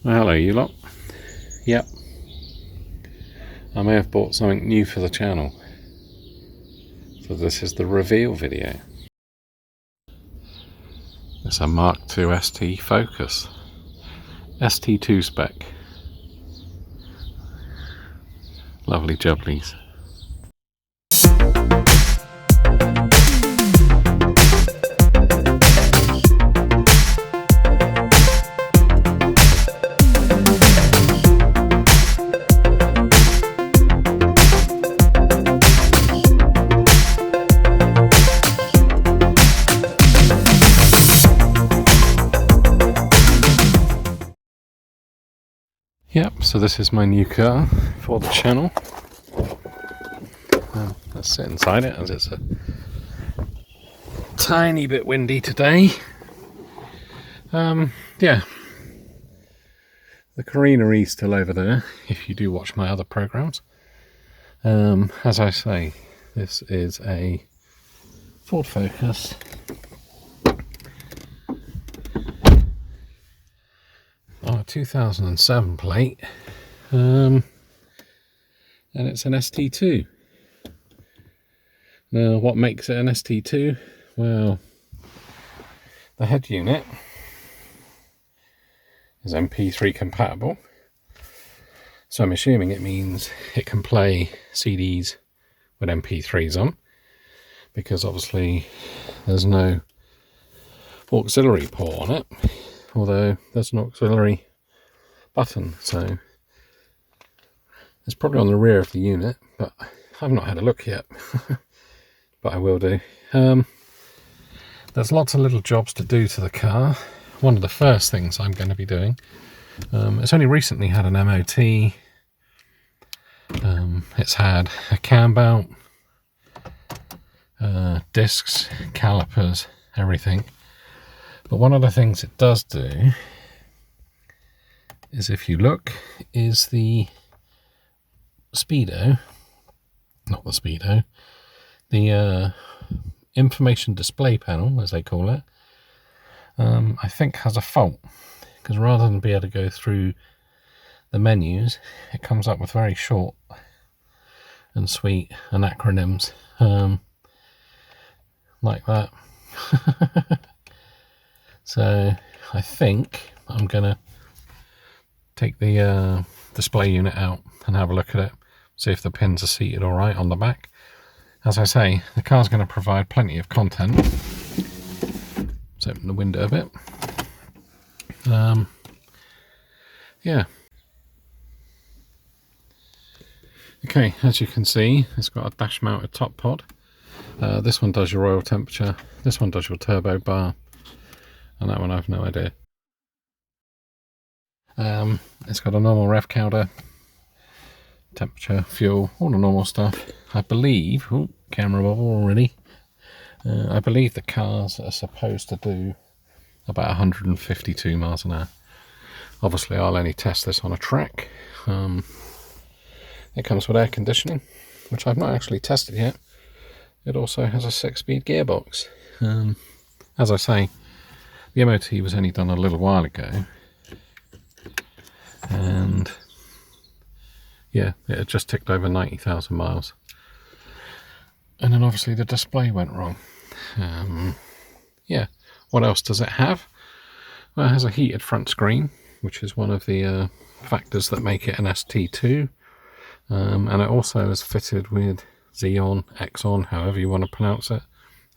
Well, hello you lot. Yep, I may have bought something new for the channel. So this is the reveal video. It's a Mark II ST Focus. ST2 spec. Lovely jubblies. Yep, so this is my new car for the channel. Let's sit inside it as it's a tiny bit windy today. Yeah, the Carina is still over there if you do watch my other programs. As I say, this is a Ford Focus. Oh, 2007 plate, and it's an ST2. Now, what makes it an ST2? Well, the head unit is MP3 compatible, so I'm assuming it means it can play CDs with MP3s on, because obviously there's no auxiliary port on it, although there's an auxiliary button, so it's probably on the rear of the unit, but I've not had a look yet. But I will do. There's lots of little jobs to do to the car. One of the first things I'm going to be doing, it's only recently had an MOT. It's had a cam belt, discs, calipers, everything. But one of the things it does do is, if you look, is the speedo, not the speedo, the information display panel, as they call it, I think has a fault, because rather than be able to go through the menus, it comes up with very short and sweet and acronyms, like that. So I think I'm gonna take the display unit out and have a look at it, see if the pins are seated all right on the back. As I say, the car's going to provide plenty of content. Let's open the window a bit. Yeah. Okay, as you can see, it's got a dash mounted top pod. This one does your oil temperature, this one does your turbo bar, and that one I've no idea. It's got a normal rev counter, temperature, fuel, all the normal stuff. I believe, camera bubble already, I believe the cars are supposed to do about 152 miles an hour. Obviously I'll only test this on a track. It comes with air conditioning, which I've not actually tested yet. It also has a 6-speed gearbox. As I say, the MOT was only done a little while ago, and yeah, it had just ticked over 90,000 miles. And then obviously the display went wrong. Yeah, what else does it have? Well, it has a heated front screen, which is one of the factors that make it an ST2. And it also is fitted with Xeon, Exxon, however you want to pronounce it,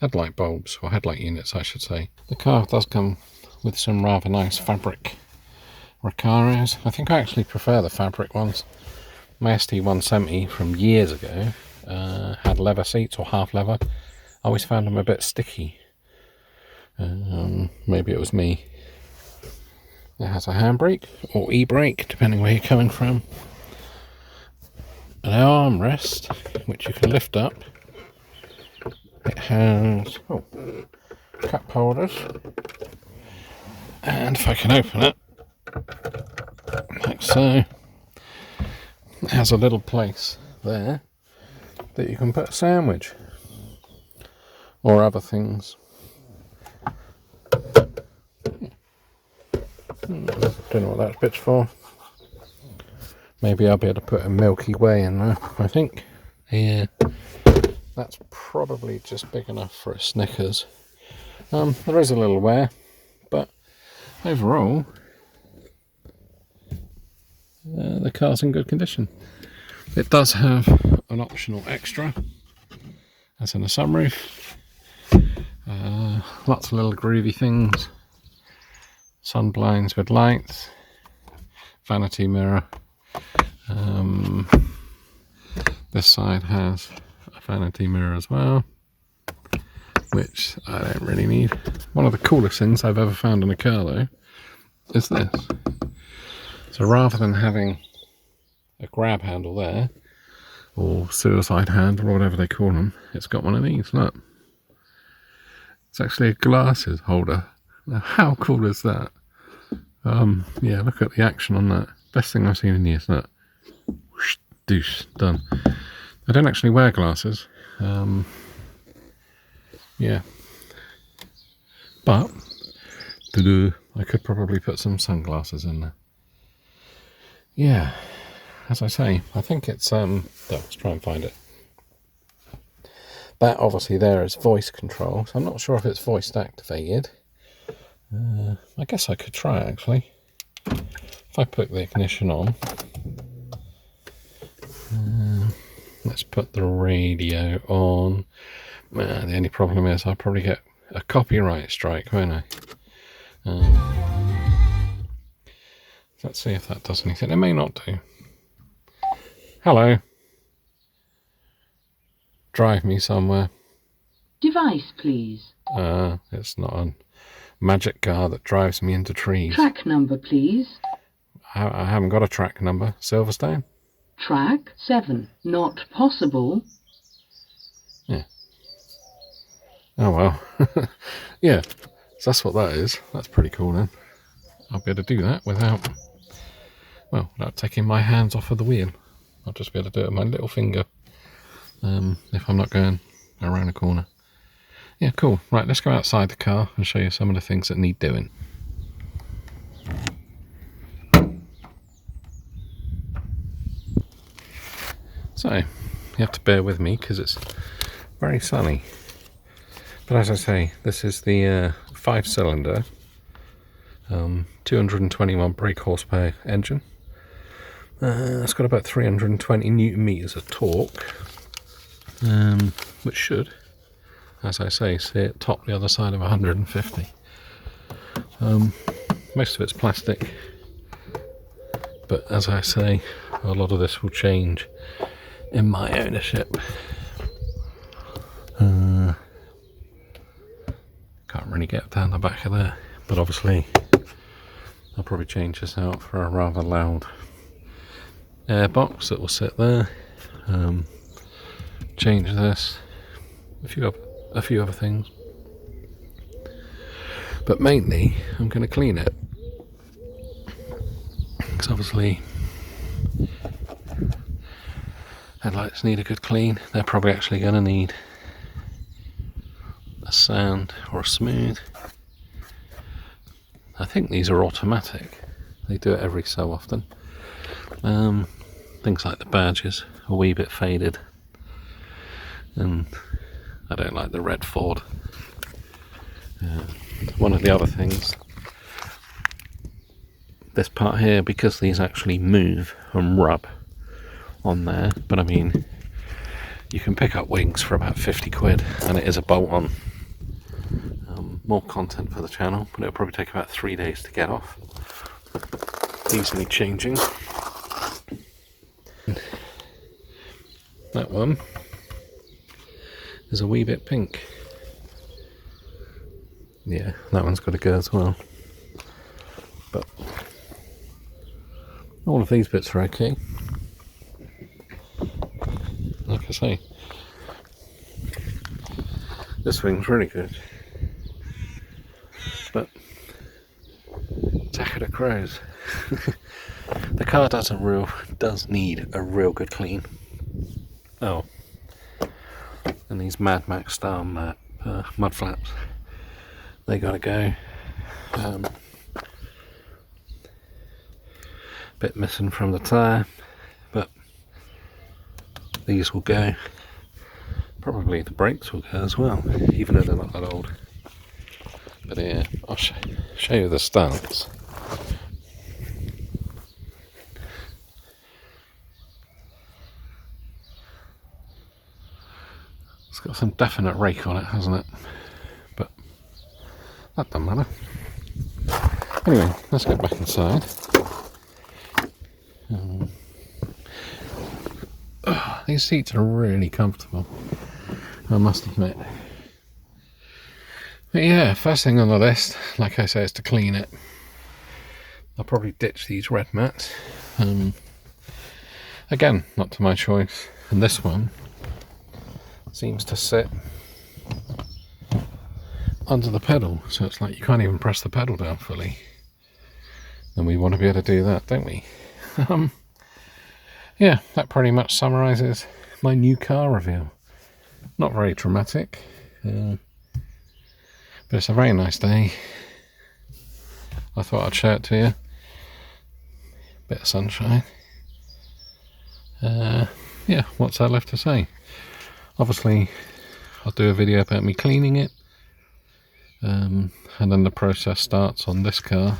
headlight bulbs, or headlight units I should say. The car does come with some rather nice fabric Recaros. I think I actually prefer the fabric ones. My ST170 from years ago had leather seats, or half leather. I always found them a bit sticky. Maybe it was me. It has a handbrake, or e-brake, depending where you're coming from. An armrest, which you can lift up. It has cup holders, and if I can open it, like so, it has a little place there that you can put a sandwich or other things. Don't know what that bit's for. Maybe I'll be able to put a Milky Way in there, I think. Yeah, that's probably just big enough for a Snickers. There is a little wear, but overall, the car's in good condition. It does have an optional extra, as in a sunroof. Lots of little groovy things. Sun blinds with lights. Vanity mirror. This side has a vanity mirror as well, which I don't really need. One of the coolest things I've ever found in a car though is this. So rather than having a grab handle there, or suicide handle or whatever they call them, it's got one of these. Look, it's actually a glasses holder. Now how cool is that? Yeah, look at the action on that. Best thing I've seen in years. Look, whoosh, doosh, done. I don't actually wear glasses. Yeah, but I could probably put some sunglasses in there. Yeah, as I say, I think it's let's try and find it. That obviously there is voice control, so I'm not sure if it's voice activated. I guess I could try actually. If I put the ignition on, let's put the radio on. The only problem is I'll probably get a copyright strike, won't I? Let's see if that does anything. It may not do. Hello. Drive me somewhere. Device, please. It's not a magic car that drives me into trees. Track number, please. I haven't got a track number. Silverstone? Track 7. Not possible. Yeah. Oh well. Yeah. So that's what that is. That's pretty cool then. I'll be able to do that without taking my hands off of the wheel. I'll just be able to do it with my little finger. If I'm not going around a corner. Yeah, cool. Right, let's go outside the car and show you some of the things that need doing. So, you have to bear with me because it's very sunny. But as I say, this is the 5-cylinder, 221 brake horsepower engine. It's got about 320 newton meters of torque, which should, as I say, see it top the other side of 150. Most of it's plastic, but as I say, a lot of this will change in my ownership. Can't really get down the back of there, but obviously I'll probably change this out for a rather loud airbox that will sit there. Change this, a few other things, but mainly I'm going to clean it because obviously headlights need a good clean. They're probably actually going to need a sand or a smooth. I think these are automatic. They do it every so often. Things like the badges are a wee bit faded, and I don't like the red Ford. One of the other things, this part here, because these actually move and rub on there, but I mean, you can pick up wings for about 50 quid, and it is a bolt-on. More content for the channel, but it'll probably take about 3 days to get off. Easily changing. That one is a wee bit pink. Yeah, that one's got to go as well. But all of these bits are okay. Like I say, this wing's really good. But Takeda Crows. The car does need a real good clean. Oh, and these Mad Max style mud flaps, they gotta go. bit missing from the tyre, but these will go. Probably the brakes will go as well, even though they're not that old. But yeah, I'll show you the stance. It's got some definite rake on it, hasn't it? But that doesn't matter. Anyway, let's get back inside. These seats are really comfortable, I must admit. But yeah, first thing on the list, like I say, is to clean it. I'll probably ditch these red mats. Again, not to my choice. And this one seems to sit under the pedal, so it's like you can't even press the pedal down fully. And we want to be able to do that, don't we? Yeah, that pretty much summarises my new car review. Not very dramatic, but it's a very nice day. I thought I'd show it to you. Bit of sunshine. Yeah, what's there left to say? Obviously, I'll do a video about me cleaning it, and then the process starts on this car,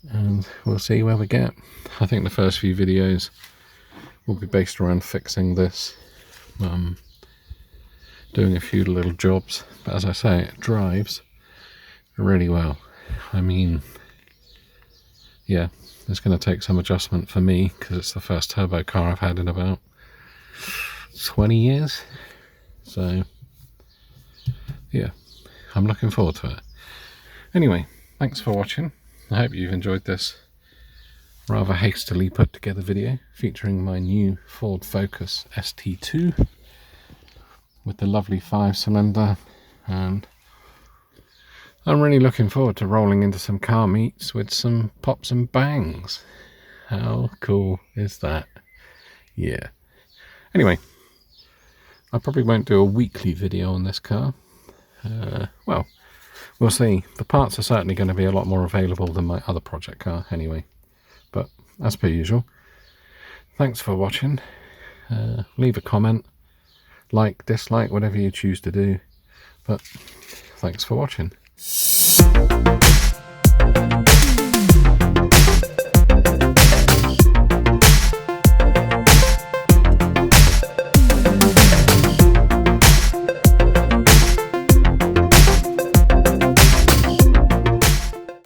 and we'll see where we get. I think the first few videos will be based around fixing this, doing a few little jobs, but as I say, it drives really well. I mean, yeah, it's going to take some adjustment for me because it's the first turbo car I've had in about 20 years, so yeah, I'm looking forward to it. Anyway, thanks for watching. I hope you've enjoyed this rather hastily put together video featuring my new Ford Focus ST2 with the lovely 5-cylinder, and I'm really looking forward to rolling into some car meets with some pops and bangs. How cool is that? Yeah. Anyway, I probably won't do a weekly video on this car. Well, we'll see. The parts are certainly going to be a lot more available than my other project car anyway. But as per usual, thanks for watching. Leave a comment, like, dislike, whatever you choose to do. But thanks for watching.